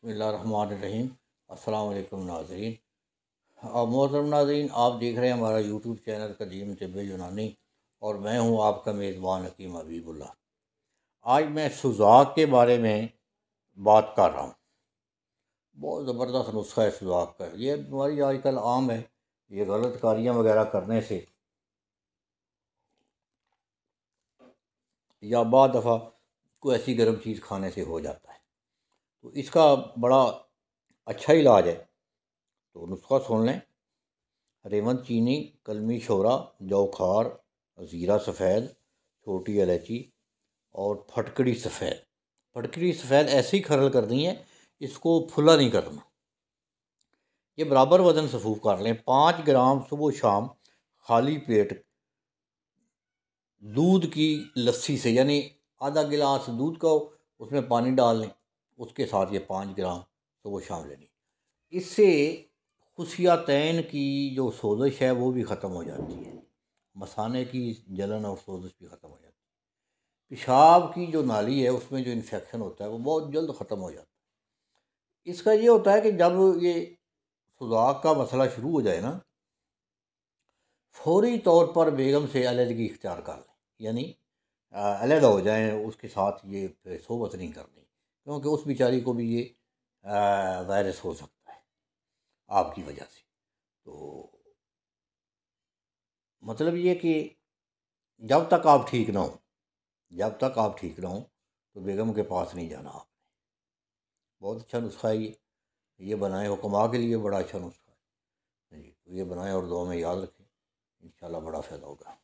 بسم اللہ الرحمن الرحیم۔ السلام علیکم ناظرین اور محترم ناظرین، آپ دیکھ رہے ہیں ہمارا یوٹیوب چینل قدیم طب یونانی اور میں ہوں آپ کا میزبان حکیم حبیب اللہ۔ آج میں سوزاک کے بارے میں بات کر رہا ہوں۔ بہت زبردست نسخہ ہے سوزاک کا۔ یہ بیماری آج کل عام ہے، یہ غلط کاریاں وغیرہ کرنے سے یا بعض دفعہ کوئی ایسی گرم چیز کھانے سے ہو جاتا ہے، تو اس کا بڑا اچھا علاج ہے۔ تو نسخہ سن لیں: ریون چینی، کلمی شورا، جوخار، زیرہ سفید، چھوٹی الائچی اور پھٹکڑی سفید۔ پھٹکڑی سفید ایسے ہی کھرل کرنی ہے، اس کو پھلا نہیں کرنا۔ یہ برابر وزن صفوف کر لیں۔ 5 گرام صبح و شام خالی پیٹ دودھ کی لسی سے، یعنی آدھا گلاس دودھ کا اس میں پانی ڈال لیں، اس کے ساتھ یہ 5 گرام صبح و شام لینی۔ اس سے خصیتین کی جو سوزش ہے وہ بھی ختم ہو جاتی ہے، مثانے کی جلن اور سوزش بھی ختم ہو جاتی ہے۔ پیشاب کی جو نالی ہے اس میں جو انفیکشن ہوتا ہے وہ بہت جلد ختم ہو جاتا ہے۔ اس کا یہ ہوتا ہے کہ جب یہ سوزاک کا مسئلہ شروع ہو جائے نا، فوری طور پر بیگم سے علیحدگی اختیار کر لیں، یعنی علیحدہ ہو جائیں، اس کے ساتھ یہ صحبت نہیں کرنی، کیونکہ اس بیچاری کو بھی یہ وائرس ہو سکتا ہے آپ کی وجہ سے۔ تو مطلب یہ کہ جب تک آپ ٹھیک نہ ہوں تو بیگم کے پاس نہیں جانا آپ نے۔ بہت اچھا نسخہ ہے یہ بنائیں، حکما کے لیے بڑا اچھا نسخہ ہے جی۔ تو یہ بنائیں اور دعا میں یاد رکھیں، انشاءاللہ بڑا فائدہ ہوگا۔